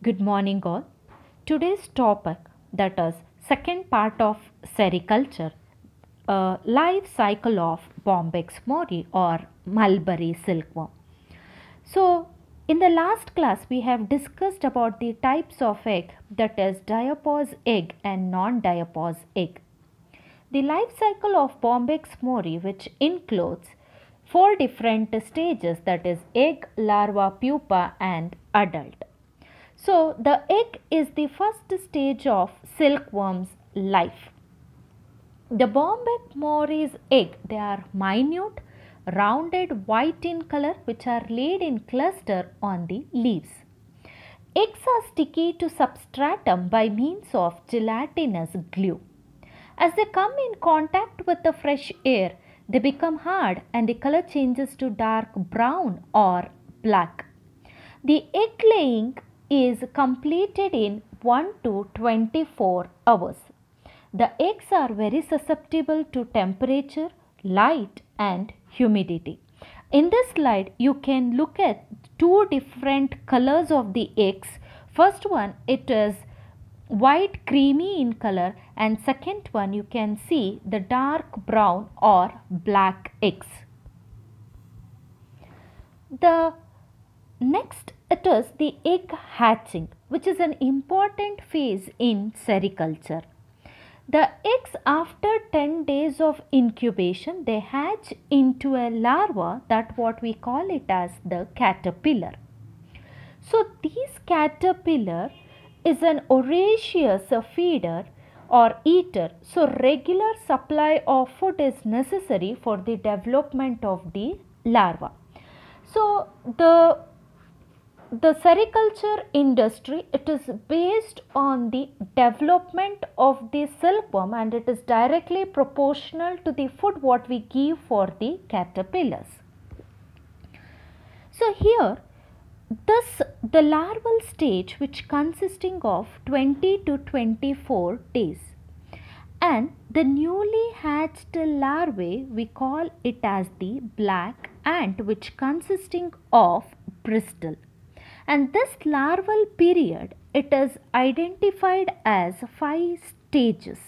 Good morning all. Today's topic, that is second part of sericulture, life cycle of Bombyx mori or mulberry silkworm. So in the last class we have discussed about the types of egg, that is diapause egg and non-diapause egg. The life cycle of Bombyx mori, which includes four different stages, that is egg, larva, pupa and adult. So, the egg is the first stage of silkworm's life. The Bombyx mori's egg, they are minute, rounded, white in color, which are laid in cluster on the leaves. Eggs are sticky to substratum by means of gelatinous glue. As they come in contact with the fresh air, they become hard and the color changes to dark brown or black. The egg laying is completed in 1 to 24 hours. The eggs are very susceptible to temperature, light and humidity. In this slide, you can look at two different colors of the eggs. First one, it is white creamy in color, and second one you can see the dark brown or black eggs. The next it is the egg hatching, which is an important phase in sericulture. The eggs, after 10 days of incubation, they hatch into a larva, that what we call it as the caterpillar. So this caterpillar is an voracious feeder or eater. So regular supply of food is necessary for the development of the larva. So the sericulture industry, it is based on the development of the silkworm, and it is directly proportional to the food what we give for the caterpillars. So here the larval stage, which consisting of 20 to 24 days, and the newly hatched larvae, we call it as the black ant, which consisting of bristle. And this larval period, it is identified as 5 stages.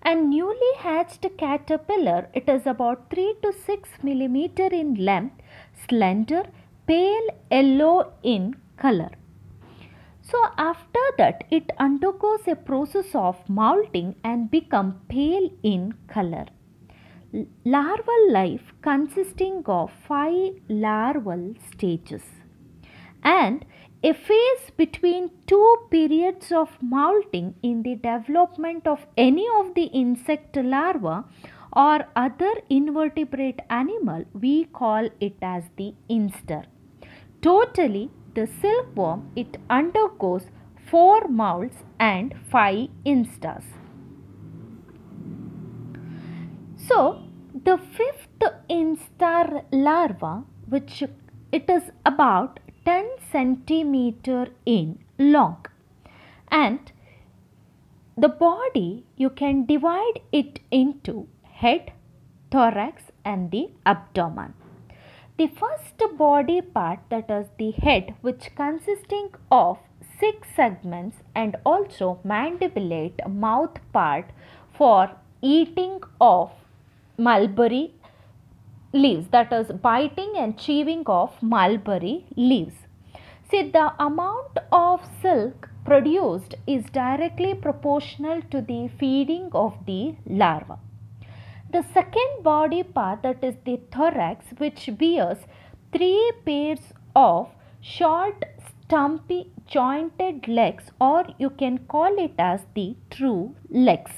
And newly hatched caterpillar, it is about 3 to 6 millimeter in length, slender, pale yellow in color. So after that, it undergoes a process of molting and become pale in color. Larval life consisting of 5 larval stages, and a phase between two periods of molting in the development of any of the insect larva or other invertebrate animal, we call it as the instar. Totally, the silkworm, it undergoes 4 molts and 5 instars. So, the fifth instar larva, which it is about 10 centimeter in long, and the body, you can divide it into head, thorax and the abdomen. The first body part, that is the head, which consisting of 6 segments and also mandibulate mouth part for eating of mulberry leaves, that is biting and chewing of mulberry leaves. See, the amount of silk produced is directly proportional to the feeding of the larva. The second body part, that is the thorax, which bears 3 pairs of short stumpy jointed legs, or you can call it as the true legs.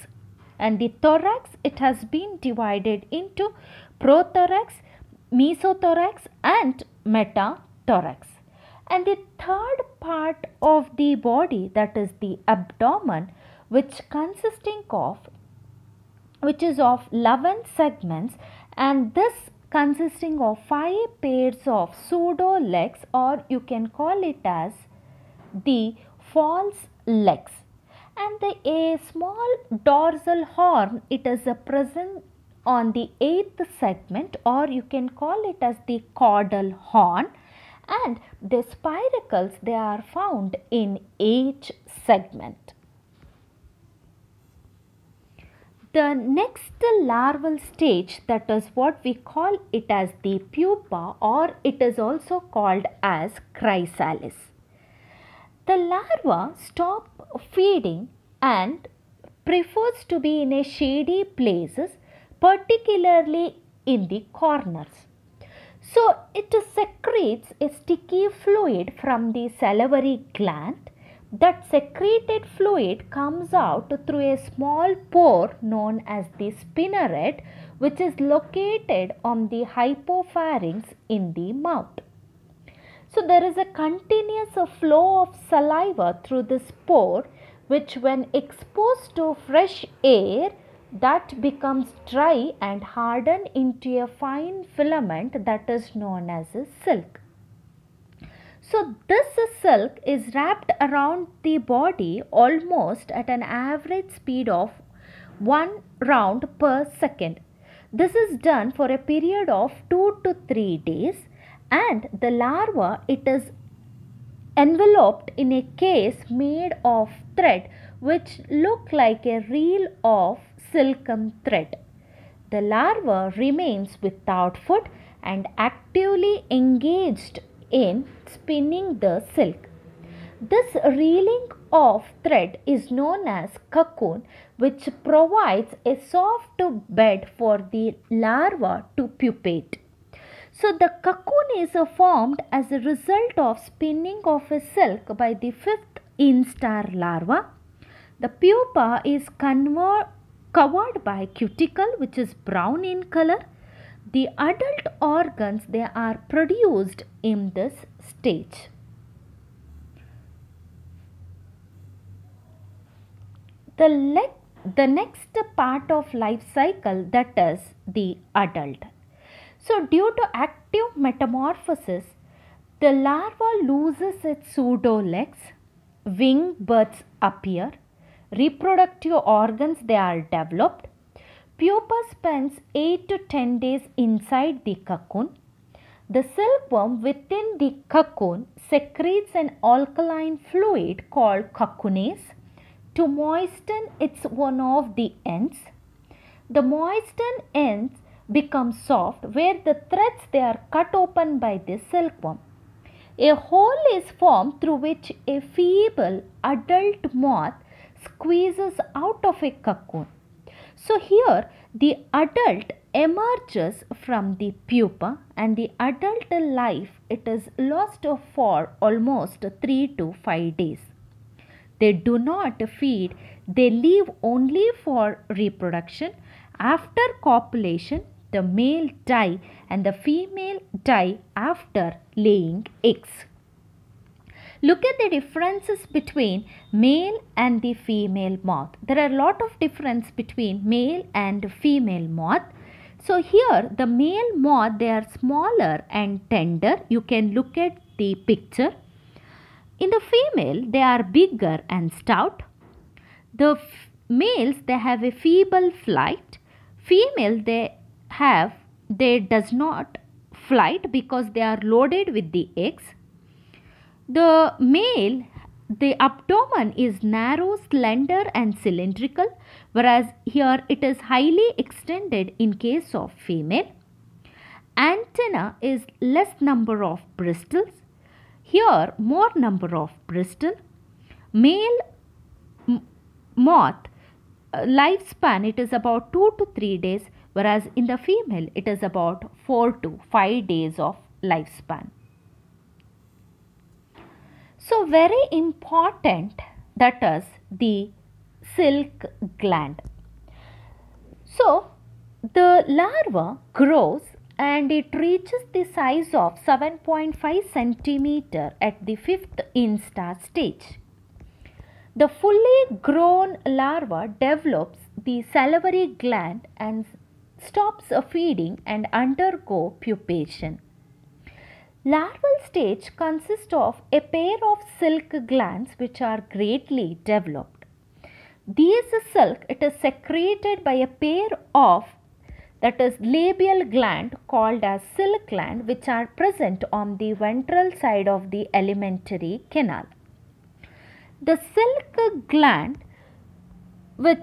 And the thorax, it has been divided into prothorax, mesothorax and metathorax. And the third part of the body, that is the abdomen, which is of 11 segments, and this consisting of 5 pairs of pseudo legs, or you can call it as the false legs. And a small dorsal horn, it is present on the 8th segment, or you can call it as the caudal horn, and the spiracles, they are found in each segment. The next larval stage, that is what we call it as the pupa, or it is also called as chrysalis. The larva stop feeding and prefers to be in a shady places, particularly in the corners. So it secretes a sticky fluid from the salivary gland. That secreted fluid comes out through a small pore known as the spinneret, which is located on the hypopharynx in the mouth. So there is a continuous flow of saliva through this pore, which when exposed to fresh air, that becomes dry and harden into a fine filament that is known as a silk. So this silk is wrapped around the body almost at an average speed of 1 round per second. This is done for a period of 2 to 3 days, and the larva, it is enveloped in a case made of thread which look like a reel of silken thread. The larva remains without food and actively engaged in spinning the silk. This reeling of thread is known as cocoon, which provides a soft bed for the larva to pupate. So the cocoon is formed as a result of spinning of a silk by the 5th instar larva. The pupa is covered by cuticle, which is brown in color. The adult organs, they are produced in this stage. The next part of life cycle, that is the adult. So due to active metamorphosis, the larva loses its pseudo legs, wing buds appear, reproductive organs, they are developed. Pupa spends 8 to 10 days inside the cocoon. The silkworm within the cocoon secretes an alkaline fluid called cocoonase to moisten its one of the ends. The moistened ends become soft, where the threads, they are cut open by the silkworm. A hole is formed through which a feeble adult moth squeezes out of a cocoon. So here the adult emerges from the pupa, and the adult life, it is lost for almost 3 to 5 days. They do not feed, they live only for reproduction. After copulation, the male die and the female die after laying eggs. Look at the differences between male and the female moth. There are a lot of difference between male and female moth. So here the male moth, they are smaller and tender. You can look at the picture. In the female, they are bigger and stout. The males, they have a feeble flight. Female, they does not flight because they are loaded with the eggs. The male, the abdomen is narrow, slender and cylindrical, whereas here it is highly extended in case of female. Antenna is less number of bristles. Here more number of bristles. Male moth lifespan, it is about 2 to 3 days, whereas in the female it is about 4 to 5 days of lifespan. So very important, that is the silk gland. So the larva grows and it reaches the size of 7.5 centimeter at the 5th instar stage. The fully grown larva develops the salivary gland and stops feeding and undergo pupation. Larval stage consists of a pair of silk glands which are greatly developed. These silk, it is secreted by a pair of that is labial gland called as silk gland, which are present on the ventral side of the alimentary canal. The silk gland with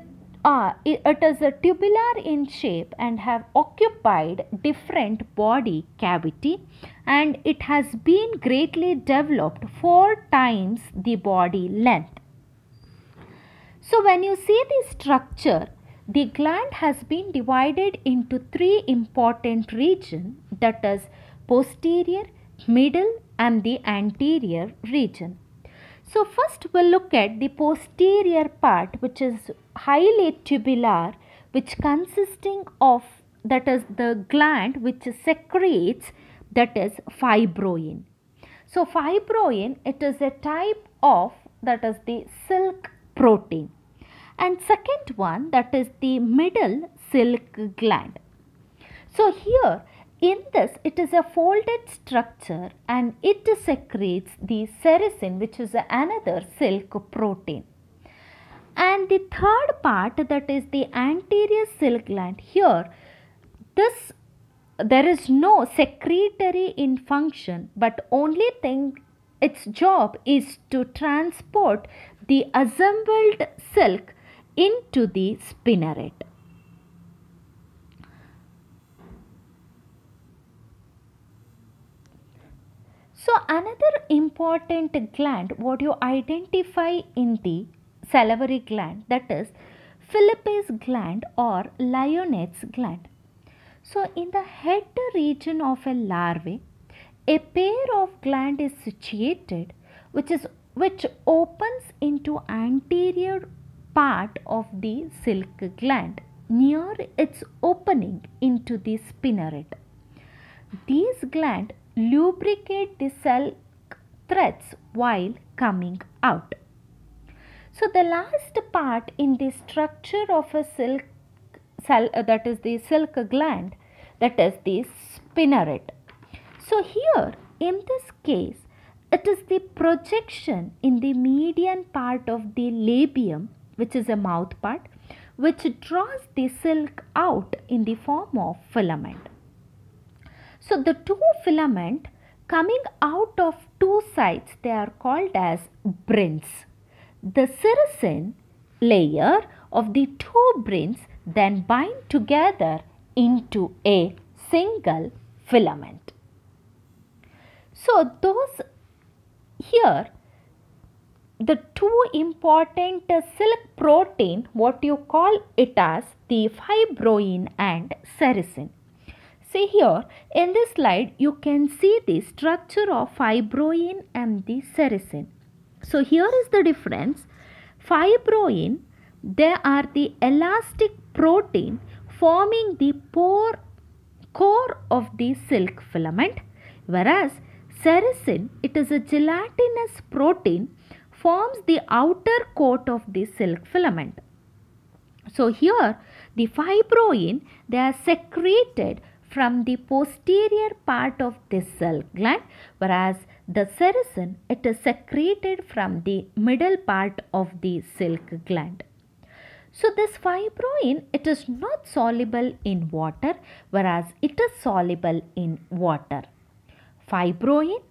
it is a tubular in shape and have occupied different body cavity, and it has been greatly developed 4 times the body length. So when you see the structure, the gland has been divided into 3 important regions, that is posterior, middle and the anterior region. So first we'll look at the posterior part, which is highly tubular, which consisting of, that is the gland which secretes, that is fibroin. So fibroin, it is a type of, that is the silk protein. And second one, that is the middle silk gland. So here in this, it is a folded structure and it secretes the sericin, which is another silk protein. And the third part, that is the anterior silk gland, here there is no secretory in function, but only thing its job is to transport the assembled silk into the spinneret. So another important gland what you identify in the salivary gland, that is Philippe's gland or Lyonet's gland. So in the head region of a larvae, a pair of gland is situated which opens into anterior part of the silk gland near its opening into the spinneret. These glands lubricate the silk threads while coming out. So the last part in the structure of a silk that is the silk gland, that is the spinneret. So here in this case, it is the projection in the median part of the labium, which is a mouth part, which draws the silk out in the form of filament. So the two filament coming out of two sides, they are called as brins. The sericin layer of the two brins then bind together into a single filament. So those here, the two important silk protein, what you call it as the fibroin and sericin. See here in this slide you can see the structure of fibroin and the sericin. So here is the difference. Fibroin, they are the elastic protein forming the core of the silk filament, whereas sericin, it is a gelatinous protein, forms the outer coat of the silk filament. So here the fibroin, they are secreted from the posterior part of this silk gland, whereas the sericin, it is secreted from the middle part of the silk gland. So this fibroin, it is not soluble in water, whereas it is soluble in water. Fibroin,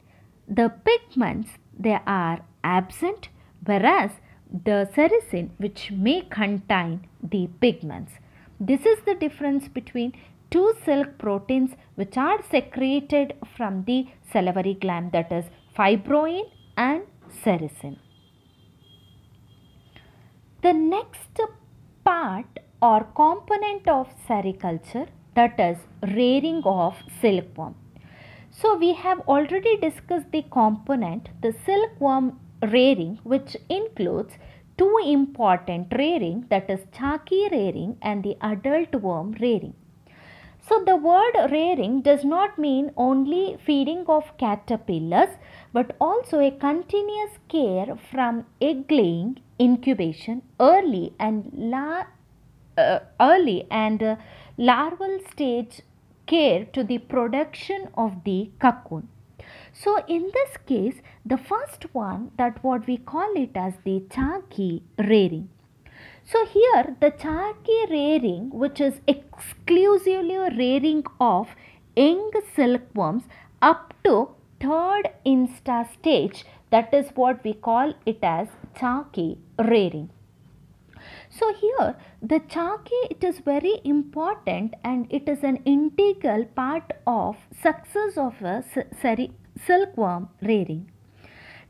the pigments, they are absent, whereas the sericin, which may contain the pigments. This is the difference between two silk proteins which are secreted from the salivary gland, that is fibroin and sericin. The next part or component of sericulture, that is rearing of silkworm. So we have already discussed the component, the silkworm rearing, which includes two important rearing, that is chaki rearing and the adult worm rearing. So the word rearing does not mean only feeding of caterpillars, but also a continuous care from egg laying, incubation, early and larval stage care to the production of the cocoon. So in this case, the first one, that what we call it as the chaki rearing. So here the Charkhi rearing, which is exclusively rearing of young silkworms up to third instar stage, that is what we call it as Charkhi rearing. So here the Charkhi, it is very important and it is an integral part of success of a silkworm rearing.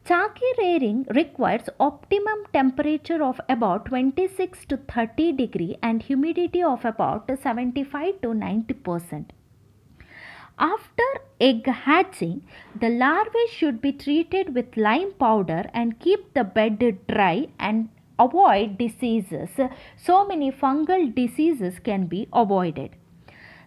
Charkhi rearing requires optimum temperature of about 26 to 30 degree and humidity of about 75 to 90%. After egg hatching, the larvae should be treated with lime powder and keep the bed dry and avoid diseases. So many fungal diseases can be avoided.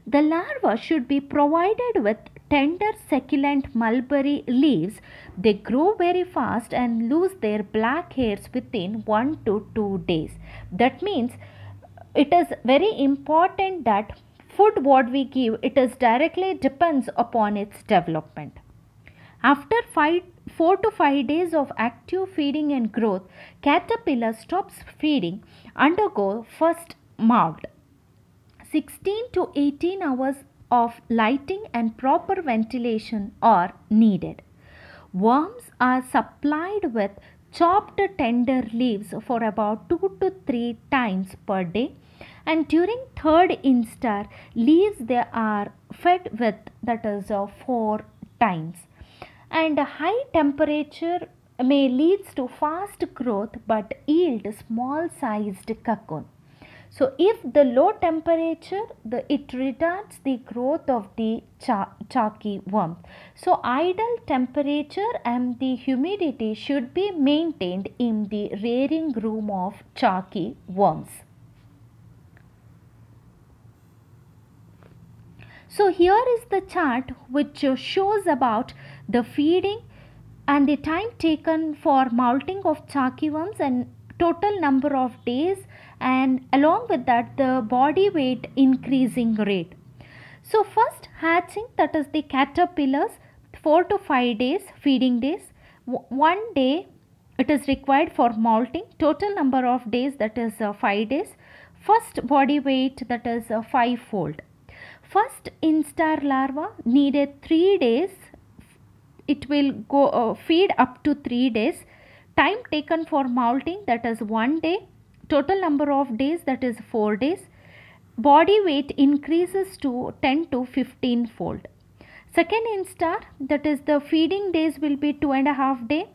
The larva should be provided with tender succulent mulberry leaves. They grow very fast and lose their black hairs within 1 to 2 days. That means it is very important that food what we give, it is directly depends upon its development. After 4 to 5 days of active feeding and growth, caterpillar stops feeding, undergo first molt. 16 to 18 hours of lighting and proper ventilation are needed. Worms are supplied with chopped tender leaves for about 2 to 3 times per day, and during third instar leaves they are fed with, that is 4 times. And high temperature may leads to fast growth but yield small sized cocoon. So if the low temperature, it retards the growth of the Charkhi worm. So ideal temperature and the humidity should be maintained in the rearing room of Charkhi worms. So here is the chart which shows about the feeding and the time taken for molting of Charkhi worms and total number of days, and along with that the body weight increasing rate. So first hatching, that is the caterpillars, 4 to 5 days feeding days, 1 day it is required for molting, total number of days, that is 5 days, first body weight, that is 5-fold. First instar larva needed 3 days, it will go feed up to 3 days. Time taken for molting, that is 1 day, total number of days, that is 4 days. Body weight increases to 10 to 15 fold. Second instar, that is the feeding days will be 2.5 days.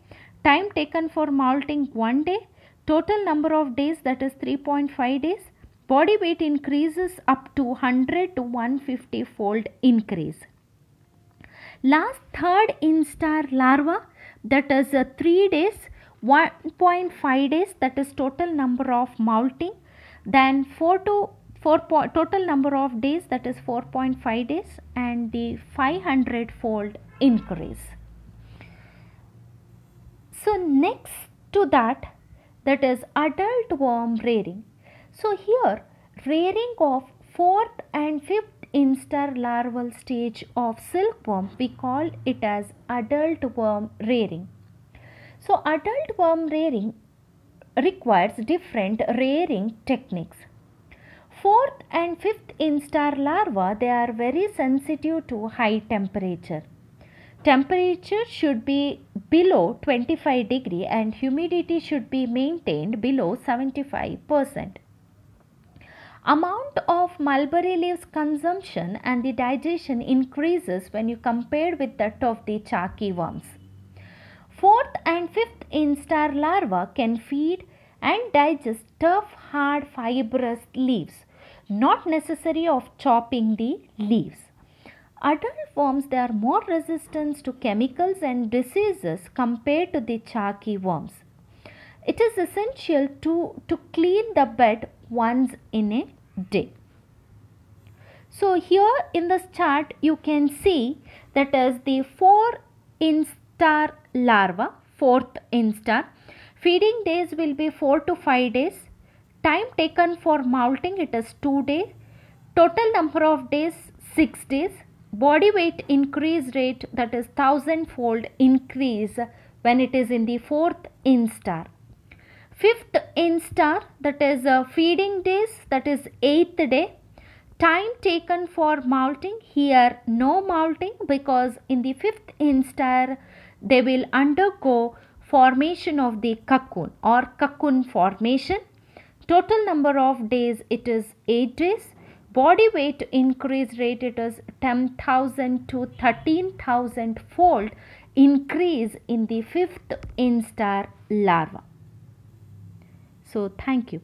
Time taken for molting 1 day, total number of days, that is 3.5 days. Body weight increases up to 100 to 150 fold increase. Last third instar larva, that is 3 days, 1.5 days, that is total number of molting, then 4 total number of days, that is 4.5 days, and the 500 fold increase. So next to that is adult worm rearing. So here rearing of 4th and 5th instar larval stage of silkworm, we call it as adult worm rearing. So adult worm rearing requires different rearing techniques. 4th and 5th instar larva, they are very sensitive to high temperature. Temperature should be below 25 degree and humidity should be maintained below 75%. Amount of mulberry leaves consumption and the digestion increases when you compare with that of the Charkhi worms. 4th and 5th instar larva can feed and digest tough, hard, fibrous leaves, not necessary of chopping the leaves. Adult worms, they are more resistant to chemicals and diseases compared to the Charkhi worms. It is essential to clean the bed once in a day. So here in this chart you can see that is the 4 instar larva, 4th instar. Feeding days will be 4 to 5 days. Time taken for molting, it is 2 days. Total number of days 6 days. Body weight increase rate, that is 1000-fold increase when it is in the 4th instar. Fifth instar, that is feeding days, that is eighth day. Time taken for molting, here no molting, because in the fifth instar they will undergo formation of the cocoon or cocoon formation. Total number of days, it is 8 days. Body weight increase rate, it is 10,000 to 13,000 fold increase in the fifth instar larva. So thank you.